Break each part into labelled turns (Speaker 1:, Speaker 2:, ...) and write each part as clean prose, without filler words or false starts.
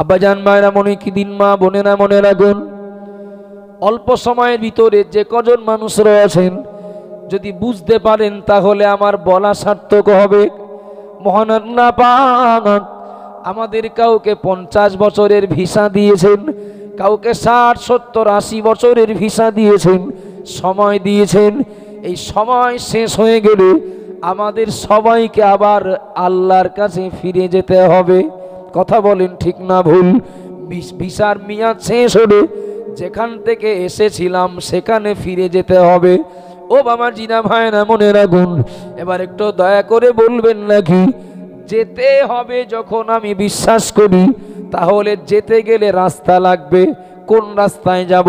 Speaker 1: আব্বাজান মায়েরা মনে কি দিন, মা বোনেরা মনে রাখুন, অল্প সময়ের ভিতরে যে কজন মানুষ রয়েছেন যদি বুঝতে পারেন তাহলে আমার বলা সার্থক হবে। মহান আল্লাহ পাক আমাদের কাউকে 50 বছরের ভিসা দিয়েছেন, কাউকে 60, 70, 80 বছরের ভিসা দিয়েছেন, সময় দিয়েছেন। এই সময় শেষ হয়ে গেলে আমাদের সবাইকে আবার আল্লাহর কাছে ফিরে যেতে হবে। কথা বলেন ঠিক না ভুল? ভিসার মেয়াদ শেষ হলে যেখান থেকে এসেছিলাম সেখানে ফিরে যেতে হবে। ও বাবা জিনা ভাইরা মনে রাখুন। এবার একটু দয়া করে বলবেন নাকি যেতে হবে যখন আমি বিশ্বাস করি, তাহলে যেতে গেলে রাস্তা লাগবে, কোন রাস্তায় যাব?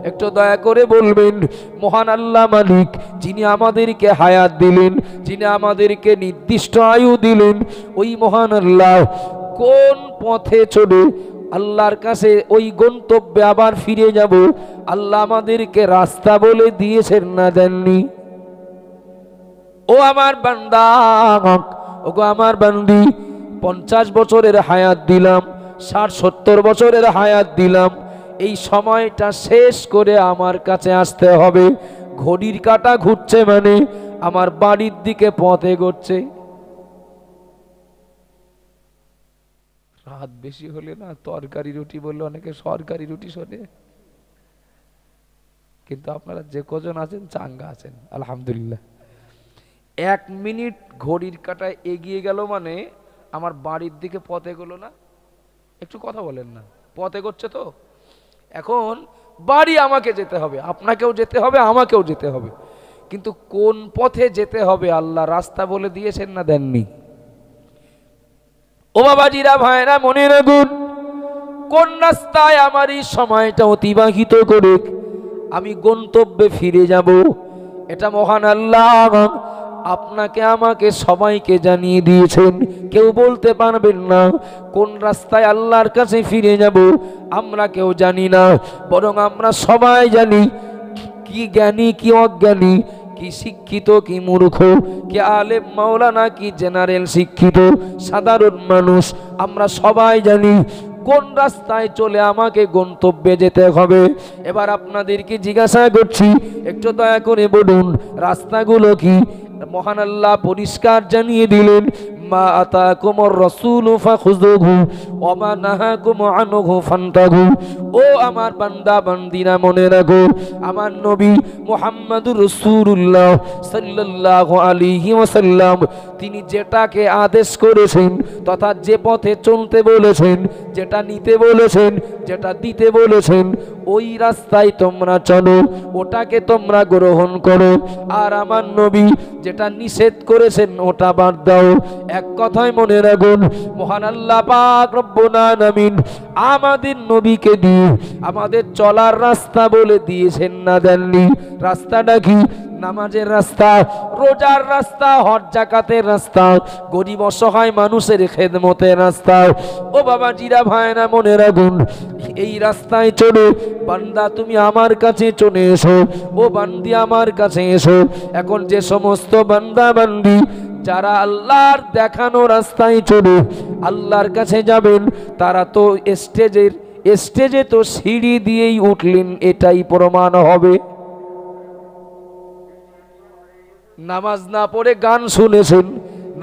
Speaker 1: একটু দয়া করে বলবেন। মহান আল্লাহ মালিক যিনি আমাদেরকে হায়াত দিলেন, যিনি আমাদেরকে নির্দিষ্ট আয়ু দিলেন, ওই মহান আল্লাহ কোন পথে চলে আল্লাহর কাছে ওই গন্তব্যে আবার ফিরে যাব, আল্লাহ আমাদেরকে রাস্তা বলে দিয়েছেন না দেননি? ও আমার বান্দা, ওগো আমার বান্দি, 50 বছরের হায়াত দিলাম, 60, 70 বছরের হায়াত দিলাম, এই সময়টা শেষ করে আমার কাছে আসতে হবে। ঘড়ির কাঁটা ঘুরছে মানে আমার বাড়ির দিকে পথ এগোচ্ছে। রাত বেশি হলে না তরকারি রুটি বললে অনেকে সরকারি রুটি শোনে, কিন্তু আপনারা যে কজন আছেন চাঙ্গা আছেন আলহামদুলিল্লাহ। 1 মিনিট ঘড়ির কাঁটায় এগিয়ে গেল মানে আমার বাড়ির দিকে পথ এগোলো না? একটু কথা বলেন না, পথ এগোচ্ছে তো। এখন বাড়ি আমাকে যেতে হবে, আপনাকেও যেতে হবে, আমাকেও যেতে হবে, কিন্তু কোন পথে যেতে হবে আল্লাহ রাস্তা বলে দিয়েছেন না দেননি? ও বাবাজিরা ভাইরা মনে রাখুন, কোন রাস্তায় আমার এই সময়টা অতিবাহিত করে আমি গন্তব্যে ফিরে যাব, এটা মহান আল্লাহ আপনাকে আমাকে সবাইকে জানিয়ে দিয়েছেন। কেউ বলতে পারবেন না কোন রাস্তায় আল্লাহর কাছে ফিরে যাব, আমরা কেউ জানি না, বরং আমরা সবাই জানি। কি জ্ঞানী কি অজ্ঞানী, কি শিক্ষিত কি মূর্খ, কি আলেম মাওলানা কি জেনারেল শিক্ষিত সাধারণ মানুষ, আমরা সবাই জানি কোন রাস্তায় চলে আমাকে গন্তব্যে যেতে হবে। এবার আপনাদেরকে জিজ্ঞাসা করছি, একটু দয়া করে বলুন রাস্তাগুলো কি? মহান আল্লাহ পরিষ্কার জানিয়ে দিলেন, মা আতাকুমুর রাসূলু ফাখুযুহু ওয়া মা নাহাকুম আনহু ফান্তাহু। ও আমার বান্দা বান্দিরা মনে রাখো, আমার নবী মুহাম্মদুর রাসূলুল্লাহ সাল্লাল্লাহু আলাইহি ওয়াসাল্লাম তিনি যেটাকে আদেশ করেছেন তথা যে পথে চলতে বলেছেন, যেটা নিতে বলেছেন, যেটা দিতে বলেছেন, ওই রাস্তায় তোমরা চলো, ওটাকে তোমরা গ্রহণ করো। আর আমার নবী যেটা নিষেধ করেছেন ওটা বাদ দাও। এক কথায় মনে রাখুন, মহান আল্লাহ পাক রব্বুল আলামিন আমাদের নবীকে দিয়ে আমাদের চলার রাস্তা বলে দিয়েছেন না দেননি? রাস্তাটা কি? নামাজের রাস্তা, রোজার রাস্তা, হজ যাকাতের রাস্তা, গরিব অসহায় মানুষের খেদমতের রাস্তা। ও বাবা জিরা ভাইরা মনে রাখুন, এই রাস্তায় চলে বান্দা তুমি আমার কাছে চলে এসো, ও বান্দি আমার কাছে এসো। এখন যে সমস্ত বান্দা বান্দি যারা আল্লাহর দেখানো রাস্তায় চলে আল্লাহর কাছে যাবেন, তারা তো স্টেজে তো সিঁড়ি দিয়েই উঠলেন, এটাই প্রমাণ হবে। নামাজ না পড়ে গান শুনেছেন,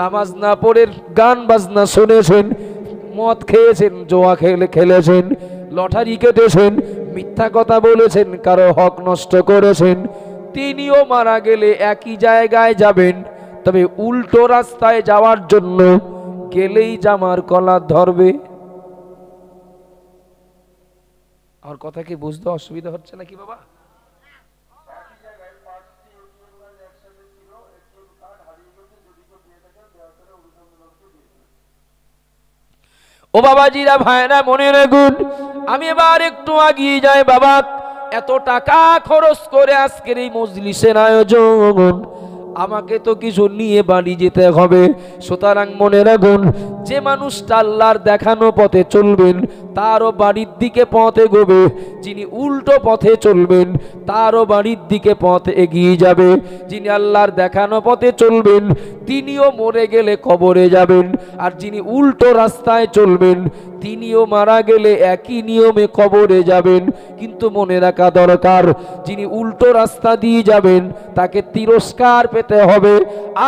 Speaker 1: নামাজ না পড়ে গান বাজনা শুনেছেন, মদ খেয়েছেন, জোয়া খেলেছেন, লটারি কেটেছেন, মিথ্যা কথা বলেছেন, কারো হক নষ্ট করেছেন, তিনিও মারা গেলে একই জায়গায় যাবেন। তবে উল্টো রাস্তায় যাওয়ার জন্য গেলেই জামার কলার ধরবে। আমার কথা কি বুঝতে অসুবিধা হচ্ছে নাকি বাবা? ও বাবাজিরা ভাইরা মনে রাখুন, আমি এবার একটু এগিয়ে যাই। বাবা এত টাকা খরচ করে আজকের এই মজলিসের আয়োজন, আমাকে তো কিছু নিয়ে বাড়ি যেতে হবে। সুতরাং মনে রাখুন, যে মানুষটা আল্লাহর দেখানো পথে চলবেন তারও বাড়ির দিকে পথ এগোবে, যিনি উল্টো পথে চলবেন তারও বাড়ির দিকে পথ এগিয়ে যাবে। যিনি আল্লাহর দেখানো পথে চলবেন তিনিও মরে গেলে কবরে যাবেন, আর যিনি উল্টো রাস্তায় চলবেন তিনিও মারা গেলে একই নিয়মে কবরে যাবেন। কিন্তু মনে রাখা দরকার, যিনি উল্টো রাস্তা দিয়ে যাবেন তাকে তিরস্কার পেতে হবে,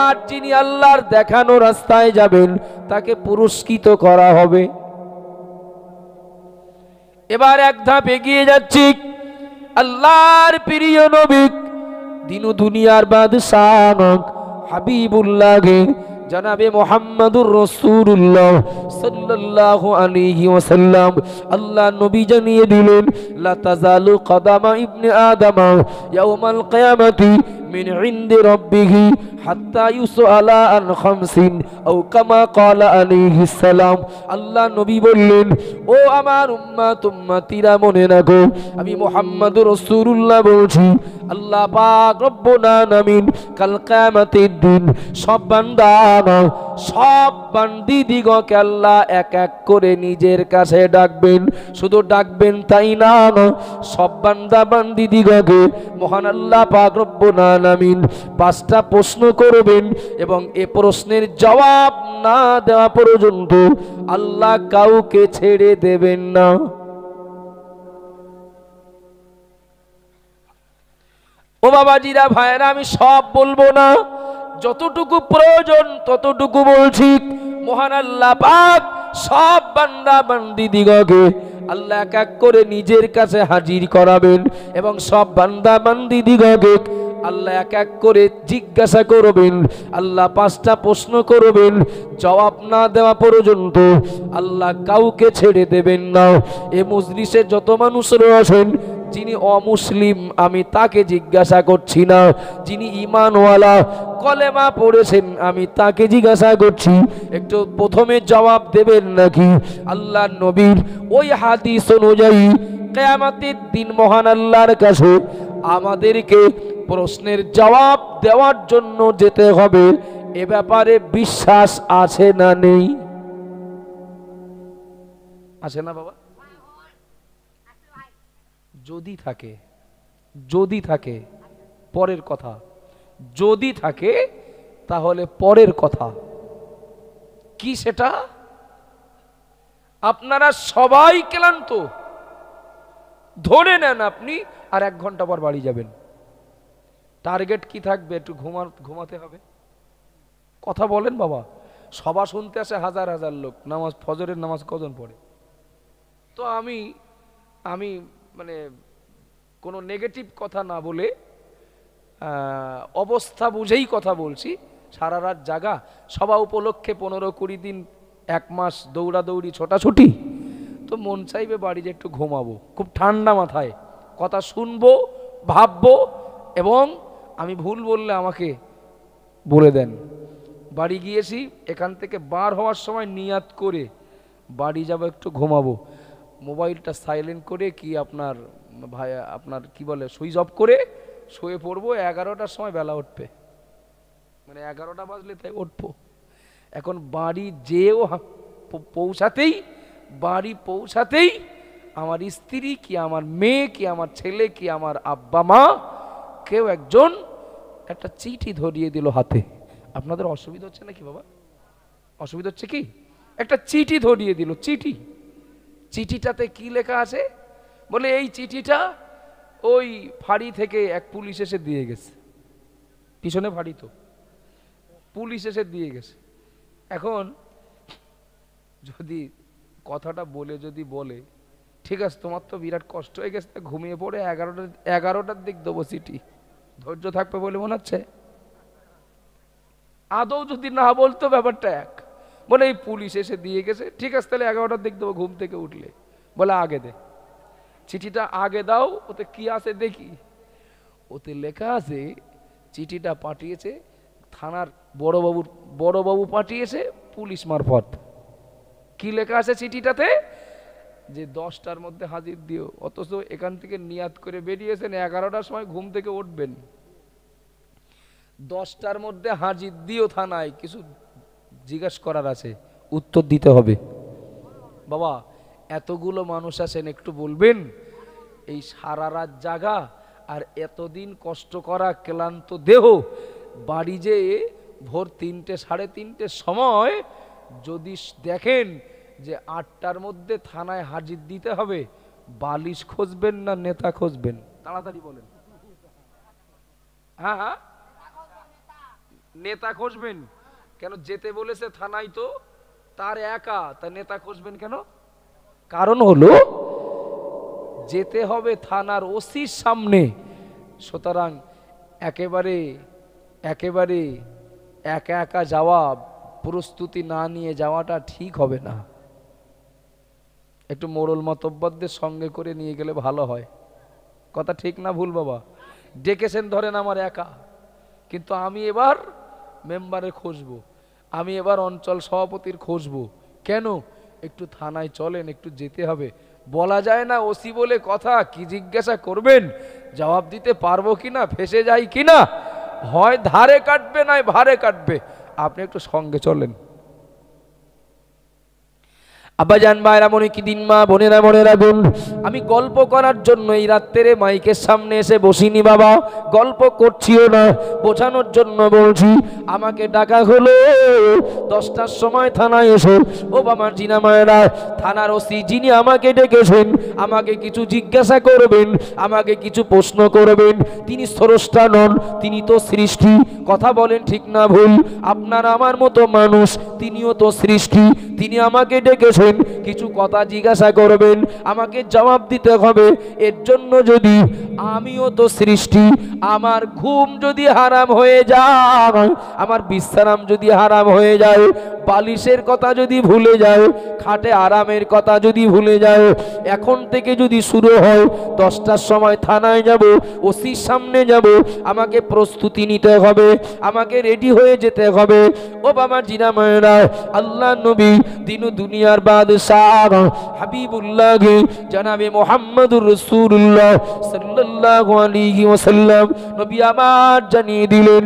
Speaker 1: আর যিনি আল্লাহর দেখানো রাস্তায় যাবেন তাকে পুরস্কৃত করা হবে। এবার এক ধাপ এগিয়ে যাচ্ছি। আল্লাহর প্রিয় নবী, দিন ও দুনিয়ার বাদশাহ হাবিবুল্লাহ জনাবে মুহাম্মদুর রাসূলুল্লাহ সাল্লাল্লাহু আলাইহি ওয়াসাল্লাম আল্লাহ নবী জানিয়ে দিলেন, লা তাজালু কদামা ইবনে আদম ইয়াউমাল কিয়ামাতি মিন ইনদি রাব্বিহি হাত্তা ইউসআলা আন খামসিন আও কামা ক্বালা আলাইহিস সালাম। আল্লাহ নবী বললেন, ও আমার উম্মত উম্মতিরা মনে রাখো, আমি মুহাম্মদুর রাসূলুল্লাহ বলছি, আল্লাহ পাক রব্বুল আলামিন কাল কিয়ামতের দিন সব বান্দা সব বান্দিদিগকে আল্লাহ এক এক করে নিজের কাছে ডাকবেন। শুধু ডাকবেন তাই না, সব বান্দা বান্দিদিগকে মহান আল্লাহ পাক রব্বুল আলামিন 5টা প্রশ্ন করবেন, এবং এ প্রশ্নের জবাব না দেওয়া পর্যন্ত আল্লাহ কাউকে ছেড়ে দেবেন না। ও বাবাজিরা, ভাইরা, আমি সব বলবো না, যতটুকু প্রয়োজন ততটুকু বলছি। মহান আল্লাহ পাক সব বান্দা বান্দিদিগকে আল্লাহ এক এক করে নিজের কাছে হাজির করাবেন, এবং সব বান্দা বান্দিদিগকে আল্লাহ এক এক করে জিজ্ঞাসা করবেন। আল্লাহ 5টা প্রশ্ন করবেন, জবাব না দেওয়া পর্যন্ত আল্লাহ কাউকে ছেড়ে দেবেন না। এ মজলিসে যত মানুষ রয়েছেন, যিনি অমুসলিম আমি তাকে জিজ্ঞাসা করছি না, যিনি ঈমানওয়ালা কলেমা পড়েছেন আমি তাকে জিজ্ঞাসা করছি, একটু প্রথমে জবাব দেবেন নাকি? আল্লাহ নবীর ওই হাদিস অনুযায়ী কিয়ামতের দিন মহান আল্লাহর কাছে আমাদেরকে প্রশ্নের জবাব দেওয়ার জন্য যেতে হবে। এ ব্যাপারে বিশ্বাস আছে না নেই? আছে না বাবা? যদি থাকে পরের কথা, যদি থাকে তাহলে পরের কথা কি সেটা? আপনারা সবাই ক্লান্ত, ধরে নেন আপনি আর 1 ঘন্টা পর বাড়ি যাবেন। টার্গেট কি থাকবে? একটু ঘুমাতে হবে। কথা বলেন বাবা, সভা শুনতে আসে হাজার হাজার লোক, নামাজ ফজরের নামাজ কজন পড়ে? তো আমি মানে কোনো নেগেটিভ কথা না বলে অবস্থা বুঝেই কথা বলছি। সারা রাত জাগা, সভা উপলক্ষে 15-20 দিন 1 মাস দৌড়াদৌড়ি ছোটাছুটি, তো মন চাইবে বাড়ি যে একটু ঘুমাবো, খুব ঠান্ডা মাথায় কথা শুনবো, ভাববো, এবং আমি ভুল বললে আমাকে বলে দেন। বাড়ি গিয়েছি, এখান থেকে বার হওয়ার সময় নিয়াত করে বাড়ি যাব একটু ঘুমাবো, মোবাইলটা সাইলেন্ট করে কি আপনার কি বলে সুইচ অফ করে শুয়ে পড়বো। 11টার সময় বেলা উঠবে, মানে 11টা বাজলে তাই উঠবো। এখন বাড়ি যেও পৌঁছাতেই আমার স্ত্রী কি আমার মেয়ে কি আমার ছেলে কি আমার আব্বা মা কেউ একজন একটা চিঠি ধরিয়ে দিল হাতে। আপনাদের অসুবিধা হচ্ছে নাকি বাবা? অসুবিধা হচ্ছে কি? একটা চিঠি ধরিয়ে দিল। চিঠিটাতে কি লেখা আছে? বলে এই চিঠিটা ওই ফাঁড়ি থেকে এক পুলিশ এসে দিয়ে গেছে, পিছনে ফাঁড়ি তো, পুলিশ এসে দিয়ে গেছে। এখন যদি কথাটা বলে ঠিক আছে, তোমার তো বিরাট কষ্ট হয়ে গেছে, ঘুমিয়ে পড়ে 11টার দিক দেবো চিঠি, ধৈর্য থাকবে বলে মনে হচ্ছে? আদৌ যদি না বলতো ব্যাপারটা এক, বলে এই পুলিশ এসে দিয়ে গেছে, ঠিক আছে তাহলে 11টার দিক দেবো ঘুম থেকে উঠলে। বলে আগে দে চিঠিটা, আগে দাও, ওতে কি আছে দেখি। ওতে লেখা আছে চিঠিটা পাঠিয়েছে থানার বড়বাবু পাঠিয়েছে পুলিশ মারফত। কি লেখা আছে চিঠিটাতে? যে 10টার মধ্যে হাজির দিও, অথচ এখান থেকে নিয়াত করে বেরিয়েছেন 11টার সময় ঘুম থেকে উঠবেন। 10টার মধ্যে হাজির দিও থানায়, কিছু জিজ্ঞেস করার আছে, উত্তর দিতে হবে। বাবা এতগুলো মানুষ আছেন, একটু বলবেন এই সারা রাত জাগা আর এতদিন কষ্ট করা ক্লান্ত দেহ বাড়ি যেয়ে ভোর 3টে 3:30 সময় যদি দেখেন যে 8টার মধ্যে থানায় হাজির দিতে হবে, বালিশ খুঁজবেন না নেতা খুঁজবেন? তাড়াতাড়ি বলেন। হ্যাঁ হ্যাঁ, নেতা খুঁজবেন। কেন? যেতে বলেছে থানায় তো তার একা, তা নেতা খুঁজবেন কেন? কারণ হলো যেতে হবে থানার ওসির সামনে, সুতরাং একেবারে একেবারে একা একা যাওয়া, প্রস্তুতি না নিয়ে যাওয়াটা ঠিক হবে না। একটু মোড়ল মাতব্বরদের সঙ্গে করে নিয়ে গেলে ভালো হয়। কথা ঠিক না ভুল বাবা? ডেকেছেন ধরেন আমার একা, কিন্তু আমি এবার মেম্বারের খুঁজবো, আমি এবার অঞ্চল সভাপতির খুঁজবো। কেন? একটু থানায় চলেন, একটু যেতে হবে। বলা যায় না ওসি বলে কথা, কি জিজ্ঞাসা করবেন, জবাব দিতে পারবো কিনা, ফেসে যাই কিনা, হয় ধারে কাটবে নয় ভারে কাটবে। আপনি একটু সঙ্গে চলেন। আব্বাজান ভাইরা মনে কি দিন, মা বোনেরা মনে রাখুন, আমি গল্প করার জন্য এই রাত্রে মাইকের সামনে এসে বসিনি বাবা, গল্প করছিও না, বোঝানোর জন্য বলছি। আমাকে ডাকা হলো 10টার সময় থানায় এসো। ও বাবা জিনা মায়েরা, থানার ওসি যিনি আমাকে ডেকেছেন, আমাকে কিছু জিজ্ঞাসা করবেন, আমাকে কিছু প্রশ্ন করবেন, তিনি স্রষ্টা নন, তিনি তো সৃষ্টি। কথা বলেন ঠিক না ভুল? আপনার আমার মতো মানুষ, তিনিও তো সৃষ্টি। তিনি আমাকে ডেকেছেন, কিছু কথা জিজ্ঞাসা করবেন, আমাকে জবাব দিতে হবে। এর জন্য যদি আমিও তো সৃষ্টি, আমার ঘুম যদি হারাম হয়ে যায়, আমার বিশ্রাম যদি হারাম হয়ে যায়, বালিশের কথা যদি ভুলে যায়, খাটে আরামের কথা যদি ভুলে যায়, এখন থেকে যদি শুরু হয় 10টার সময় থানায় যাব, ওসির সামনে যাব, আমাকে প্রস্তুতি নিতে হবে, আমাকে রেডি হয়ে যেতে হবে। ও বাবা জিনা মায়েরা, আল্লাহ নবী দিন দুনিয়ার বাদশাহ হাবিবুল্লাহ জনাবে মুহাম্মদুর রাসূলুল্লাহ সাল্লাল্লাহু আলাইহি ওয়াসাল্লাম নবী আমার জানিয়ে দিলেন,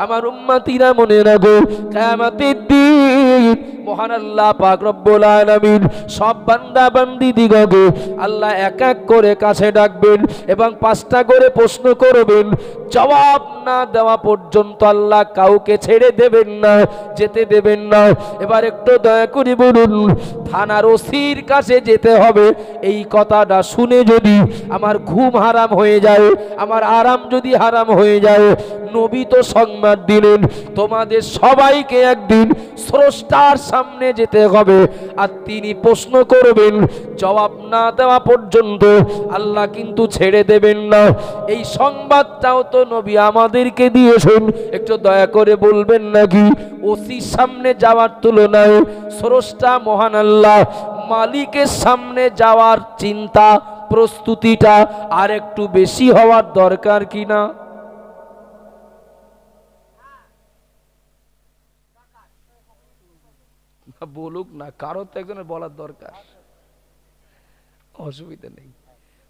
Speaker 1: আমার উম্মতিরা মনে রাখো, কিয়ামতের দিন মহান আল্লাহ পাক রব্বুল আলামিন সব বান্দা বান্দি দিগকে আল্লাহ এক এক করে কাছে ডাকবেন এবং 5টা করে প্রশ্ন করবেন। জবাব না দেওয়া পর্যন্ত আল্লাহ কাউকে ছেড়ে দেবেন না, যেতে দেবেন না। এবার একটু দয়া করে বলুন, থানার ওসির কাছে যেতে হবে, এই কথাটা শুনে যদি আমার ঘুম হারাম হয়ে যায়, আমার আরাম যদি হারাম হয়ে যায়, নবী তো সংবাদ দিলেন তোমাদের সবাইকে একদিন স্রষ্টার সামনে যেতে হবে, আর তিনি প্রশ্ন করবেন, জবাব না দেওয়া পর্যন্ত আল্লাহ কিন্তু ছেড়ে দেবেন না। এই সংবাদটাও তো নবী আমাদেরকে দিয়েছেন। একটু দয়া করে বলবেন নাকি ওসির সামনে যাওয়ার তুলনায় স্রষ্টা মহান আল্লাহ মালিকের সামনে যাওয়ার চিন্তা, প্রস্তুতিটা আর একটু বেশি হওয়ার দরকার কিনা? বলুক না, কারো তো একজনের বলার দরকার, অসুবিধা নেই।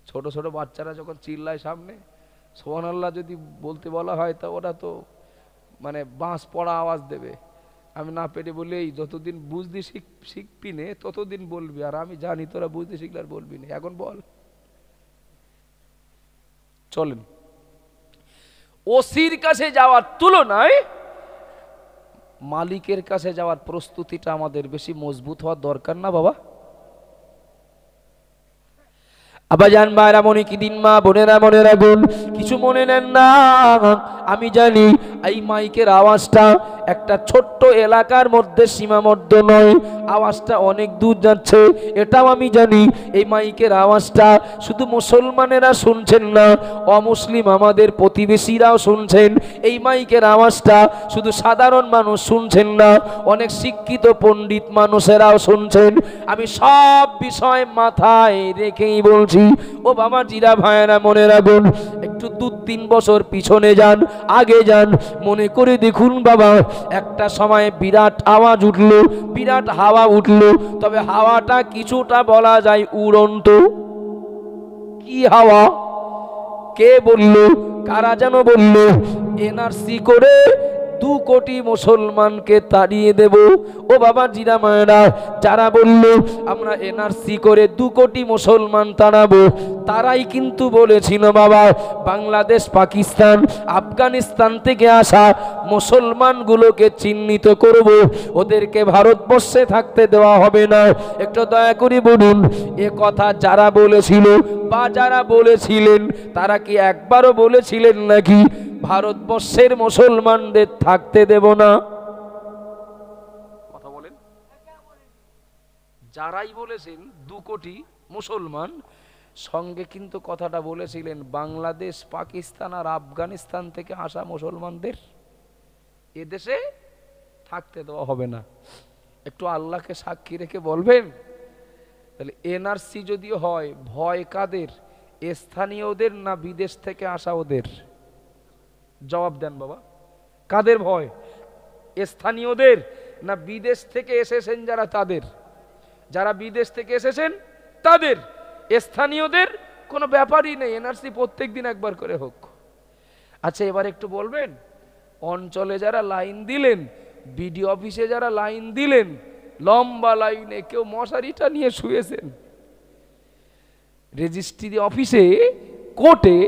Speaker 1: ছোট ছোট বাচ্চারা যখন চিল্লায় সামনে, সুবহানাল্লাহ যদি বলতে বলা হয় তা ওরা তো মানে বাঁশ পড়া আওয়াজ দেবে। আমি না পেরে বলি, এই যতদিন বুঝতে শিখবি নে ততদিন বলবি, আর আমি জানি তোরা বুঝতে শিখলে আর বলবি না, এখন বল। চলেন, ওসির কাছে যাওয়ার তুলনায় মালিকের কাছে যাওয়ার প্রস্তুতিটা আমাদের বেশি মজবুত হওয়ার দরকার না বাবা? আব্বাজান ভাইরা মনে কি দিন, মা বোনেরা মনে রাখুন, কিছু মনে নেন না। আমি জানি এই মাইকের আওয়াজটা একটা ছোট্ট এলাকার মধ্যে সীমাবদ্ধ নয়, আওয়াজটা অনেক দূর যাচ্ছে, এটাও আমি জানি। এই মাইকের আওয়াজটা শুধু মুসলমানেরা শুনছেন না, অমুসলিম আমাদের প্রতিবেশীরাও শুনছেন। এই মাইকের আওয়াজটা শুধু সাধারণ মানুষ শুনছেন না, অনেক শিক্ষিত পণ্ডিত মানুষেরাও শুনছেন। আমি সব বিষয় মাথায় রেখেই বলছি, ও বাবা জিরা ভাইয়েরা মনে রাখুন, একটু 2-3 বছর পিছনে যান, আগে যান, মনে করে দেখুন বাবা, একটা সময় বিরাট আওয়াজ উঠলো, বিরাট হাওয়া উঠলো, তবে হাওয়াটা কিছুটা বলা যায় উড়ন্ত। কি হাওয়া? কে বলল? কারা যেন বলল? এনআরসি করে 2 কোটি মুসলমানকে তাড়িয়ে দেব। ও বাবা জিরা মায়েরা, যারা বলল আমরা এনআরসি করে 2 কোটি মুসলমান তাড়াবো, তারাই কিন্তু বলেছিল বাবা বাংলাদেশ, পাকিস্তান, আফগানিস্তান থেকে আসা মুসলমানগুলোকে চিহ্নিত করব, ওদেরকে ভারতবর্ষে থাকতে দেওয়া হবে না। একটু দয়া করে বলুন, এ কথা যারা বলেছিল বা যারা বলেছিলেন তারা কি একবারও বলেছিলেন নাকি ভারতবর্ষের মুসলমানদের থাকতে দেব না? কথা বলেন। যারাই বলেছেন 2 কোটি মুসলমান, সঙ্গে কিন্তু কথাটা বলেছিলেন বাংলাদেশ, পাকিস্তান আর আফগানিস্তান থেকে আসা মুসলমানদের এদেশে থাকতে দেওয়া হবে না। একটু আল্লাহকে সাক্ষী রেখে বলবেন, তাহলে এনআরসি যদি হয়, ভয় কাদের? স্থানীয়দের না বিদেশ থেকে আসা ওদের? জবাব দেন বাবা, কাদের ভয়? স্থানীয়দের না বিদেশ থেকে এসেছেন যারা তাদের? যারা বিদেশ থেকে এসেছেন তাদের। স্থানীয়দের কোনো ব্যাপারই নেই, এনআরসি প্রত্যেক দিন একবার করে হোক। আচ্ছা, এবার একটু বলবেন, অঞ্চলে যারা লাইন দিলেন, বিডিও অফিসে যারা লাইন দিলেন, লম্বা লাইনে কেউ মশারিটা নিয়ে শুয়েছেন, রেজিস্ট্রি অফিসে, কোর্টে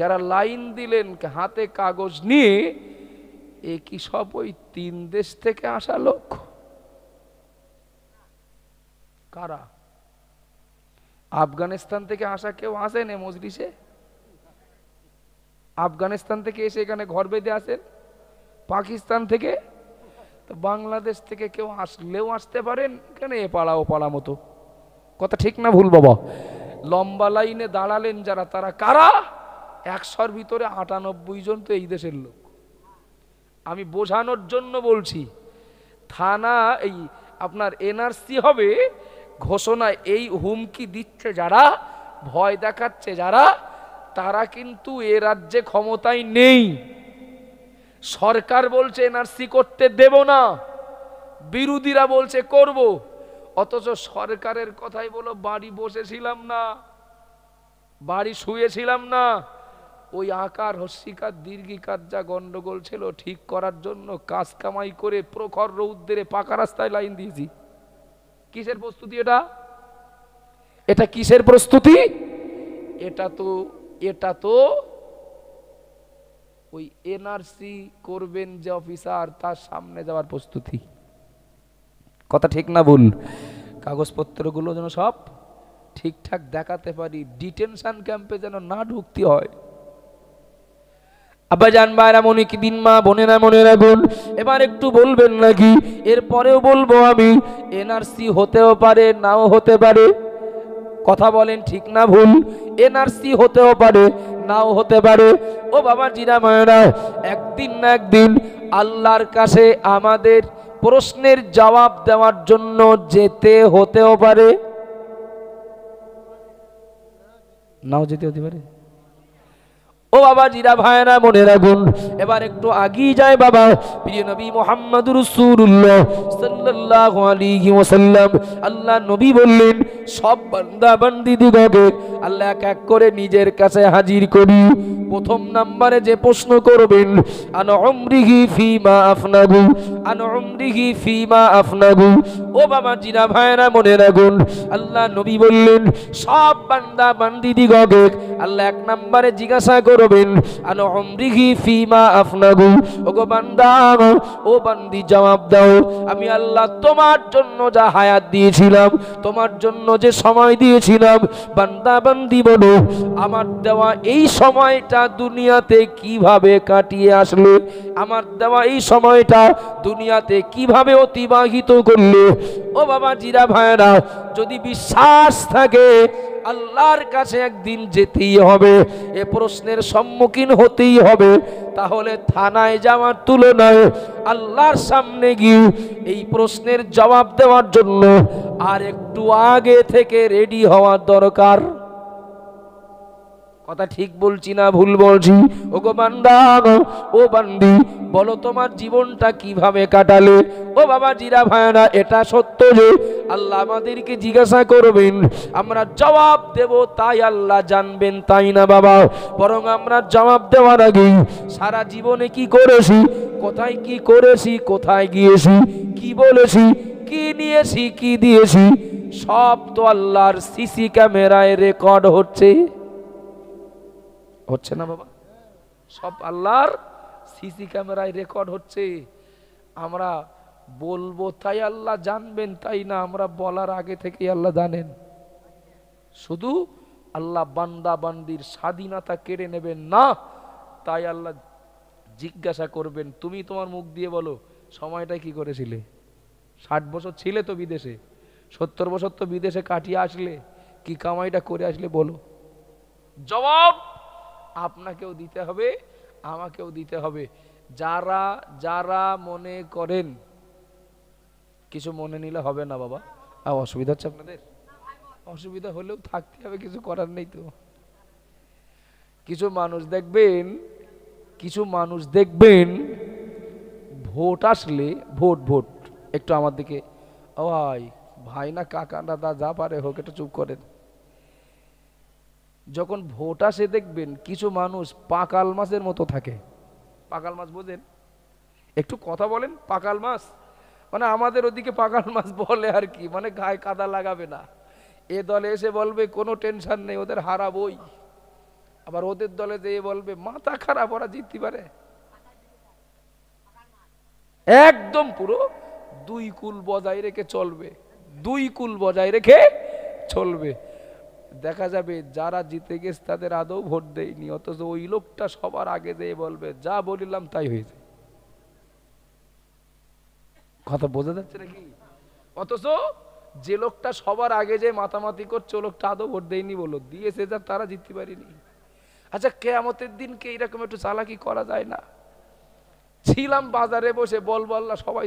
Speaker 1: যারা লাইন দিলেন হাতে কাগজ নিয়ে, এ কি সব ওই 3 দেশ থেকে আসা লোক? কারা? আফগানিস্তান থেকে আসা কেউ আসেন এ মজলিসে? আফগানিস্তান থেকে এসে এখানে ঘর বেঁধে আসেন? পাকিস্তান থেকে? তো বাংলাদেশ থেকে কেউ আসলেও আসতে পারেন, কেন এ পাড়া ও পাড়া মতো? কথা ঠিক না ভুল বাবা? লম্বা লাইনে দাঁড়ালেন যারা, তারা কারা? 100-র ভিতরে 98 জন তো এই দেশের লোক। আমি বোঝানোর জন্য বলছি, থানা এই আপনার এনআরসি হবে ঘোষণা, এই হুমকি দিচ্ছে যারা, ভয় দেখাচ্ছে যারা, তারা কিন্তু এ রাজ্যে ক্ষমতায় নেই। সরকার বলছে এনআরসি করতে দেব না, বিরোধীরা বলছে করব, অথচ সরকারের কথাই বলো বাড়ি বসেছিলাম না, বাড়ি শুয়েছিলাম না, ওই আকার হস্যিকার দীর্ঘিকার যা গন্ডগোল ছিল ঠিক করার জন্য কাজ কামাই করে প্রখর রৌদ্রে পাকা রাস্তায় লাইন দিয়েছি। কিসের প্রস্তুতি এটা? এটা কিসের প্রস্তুতি? এটা তো ওই এনআরসি করবেন যে অফিসার, তার সামনে যাওয়ার প্রস্তুতি। কথা ঠিক না ভুল? কাগজপত্রগুলো যেন সব ঠিকঠাক দেখাতে পারি, ডিটেনশন ক্যাম্পে যেন না ঢুকতে হয়। আব্বাজান ভাইরা, মনে কি দিন, মা বোনেরা মনে রাখুন। এবার একটু বলবেন নাকি? এরপরেও বলবো আমি, এনআরসি হতেও পারে নাও হতে পারে। কথা বলেন ঠিক না ভুল? এনআরসি হতেও পারে নাও হতে পারে। ও বাবা জিরা মায়েরা, একদিন না একদিন আল্লাহর কাছে আমাদের প্রশ্নের জবাব দেওয়ার জন্য যেতে হতেও পারে, নাও যেতে হতে পারে। ও বাবা জিরা ভাইরা মনে রাখুন। এবার একটু আগিয়ে যায় বাবা, প্রিয় নবী মুহাম্মদুর রাসূলুল্লাহ সাল্লাল্লাহু আলাইহি ওয়াসাল্লাম, আল্লাহ নবী বললেন, সব বান্দা বান্দীদিগকে আল্লাহ এক এক করে নিজের কাছে হাজির করি। প্রথম নম্বরে যে প্রশ্ন করবেন, আন উমরিহি ফিমা আফনাগু, আন উমরিহি ফিমা আফনাগু। ও বাবা জিরা ভাইরা মনে রাখুন, আল্লাহ নবী বললেন, সব বান্দা বান্দীদিগকে আল্লাহ এক নম্বরে জিজ্ঞাসা করবেন, আন উমরিহি ফিমা আফনাগু। ওগো বান্দা, ও বান্দি জবাব দাও, আমি আল্লাহ তোমার জন্য যা হায়াত দিয়েছিলাম, তোমার জন্য যে সময় দিয়েছিলাম, বান্দা বান্দি বলো, আমার দেওয়া এই সময়টা দুনিয়াতে কিভাবে কাটিয়ে আসলে, আমার দেওয়া এই সময়টা দুনিয়াতে কিভাবে অতিবাহিত করলে। ও বাবা জিরা ভাইরা, যদি বিশ্বাস থাকে আল্লাহর কাছে একদিন যেতেই হবে, এ প্রশ্নের সম্মুখীন হতেই হবে, তাহলে থানায় যাওয়ার তুলনায় আল্লাহর সামনে গিয়ে এই প্রশ্নের জবাব দেওয়ার জন্য আর একটু আগে থেকে রেডি হওয়ার দরকার। কথা ঠিক বলছি না ভুল বলছি? ওগো বান্দা, ও বান্দি, বলো তোমার জীবনটা কিভাবে কাটালে? ও বাবা জিরা ভাইরা, এটা সত্য যে আল্লাহ আমাদেরকে জিজ্ঞাসা করবেন, আমরা জবাব দেব, তাই আল্লাহ জানবেন, তাই না বাবা? বরং আমরা জবাব দেওয়ার আগে সারা জীবনে কি করেছি, কোথায় কি করেছি, কোথায় গিয়েছি, কি বলেছি, কি নিয়েছি, কি দিয়েছি, সব তো আল্লাহর সিসি ক্যামেরায় রেকর্ড হচ্ছে। হচ্ছে না বাবা? সব আল্লাহর সিসি ক্যামেরায় রেকর্ড হচ্ছে। আমরা বলবো তাই আল্লাহ জানবেন, তাই না? আমরা বলার আগে থেকেই আল্লাহ জানেন। শুধু আল্লাহ বান্দা বান্দির স্বাধীনতা কেড়ে নেবেন না, তাই আল্লাহ জিজ্ঞাসা করবেন, তুমি তোমার মুখ দিয়ে বলো সময়টা কি করেছিলে? 60 বছর ছিলে তো বিদেশে, 70 বছর তো বিদেশে কাটিয়ে আসলে, কি কামাইটা করে আসলে বলো? জবাব আপনাকেও দিতে হবে, আমাকেও দিতে হবে। যারা যারা মনে করেন কিছু মনে নিলে হবে না বাবা, অসুবিধা হচ্ছে আপনাদের? অসুবিধা হলেও থাকতে হবে, কিছু করার নেই তো। কিছু মানুষ দেখবেন ভোট আসলে, ভোট একটু আমার দিকে, ও ভাই না কাকা দাদা যা পারে হোক, একটু চুপ করেন। যখন ভোট আসে দেখবেন কিছু মানুষ পাকাল মাছের মতো থাকে। পাকাল মাছ বোঝেন? একটু কথা বলেন। পাকাল মাছ মানে আমাদের ওদিকে পাকাল মাছ বলে আর কি, মানে গায়ে কাদা লাগাবে না। এ দলে এসে বলবে কোনো টেনশন নেই, ওদের হারাবই। আবার ওদের দলে যেয়ে বলবে মাথা খারাপ, ওরা জিততে পারে। একদম পুরো দুই কুল বজায় রেখে চলবে, দুই কুল বজায় রেখে চলবে। দেখা যাবে যারা জিতে গেছে তাদের আদৌ ভোট দেয়নি, অথচ ওই লোকটা সবার আগে যেয়ে বলবে যা বলিলাম তাই হয়েছে। কথা বোঝা যাচ্ছে নাকি? অথচ যে লোকটা সবার আগে যে মাতামাতি করছে, ও লোকটা আদৌ ভোট দেয়নি, বলো দিয়েছে যা, তারা জিততে পারিনি। আচ্ছা, কিয়ামতের দিনকে এইরকম একটু চালাকি করা যায় না? ছিলাম বাজারে বসে, বলবো আল্লাহ সবাই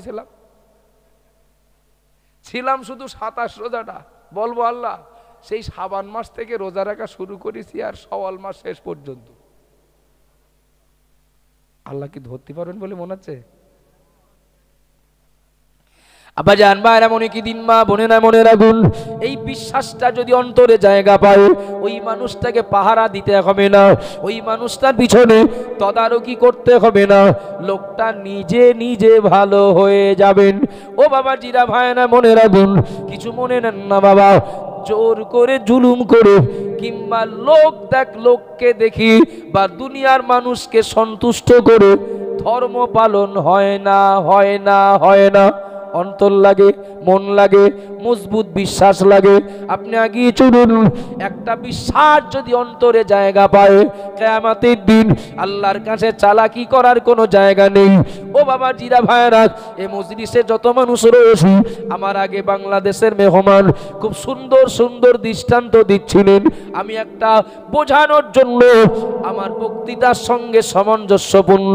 Speaker 1: ছিলাম শুধু 27 রোজাটা, বলবো আল্লাহ সেই শাবান মাস থেকে রোজা রাখা শুরু করেছি আর শাওয়াল মাস শেষ পর্যন্ত। আল্লাহ কি ধরতে পারবেন বলে মনে হচ্ছে? আব্বা জান ভাইরা, মনে কি দিন মা বোনেরা মনে রাখুন, এই বিশ্বাসটা যদি অন্তরে জায়গা পায়, ওই মানুষটাকে পাহারা দিতে হবে না, ওই মানুষটার পিছনে তদারকি করতে হবে না, লোকটা নিজে নিজে ভালো হয়ে যাবেন। ও বাবা জিরা ভাইরা মনে রাখুন, কিছু মনে নেন না বাবা, জোর করে জুলুম করে কিংবা লোককে দেখি বা দুনিয়ার মানুষকে সন্তুষ্ট করে ধর্ম পালন হয় না। অন্তর লাগে, মন লাগে, মজবুত বিশ্বাস লাগে, আপনি আগিয়ে চলুন। একটা বিশ্বাস যদি অন্তরে জায়গা পায়, কিয়ামতের দিন আল্লাহর কাছে চালাকি করার কোনো জায়গা নেই। ও বাবা জিরা ভাইরা, এই মজলিসে যত মানুষ রয়েছে, আমার আগে বাংলাদেশের মেহমান খুব সুন্দর সুন্দর দৃষ্টান্ত দিচ্ছিলেন। আমি একটা বোঝানোর জন্য আমার বক্তৃতার সঙ্গে সামঞ্জস্যপূর্ণ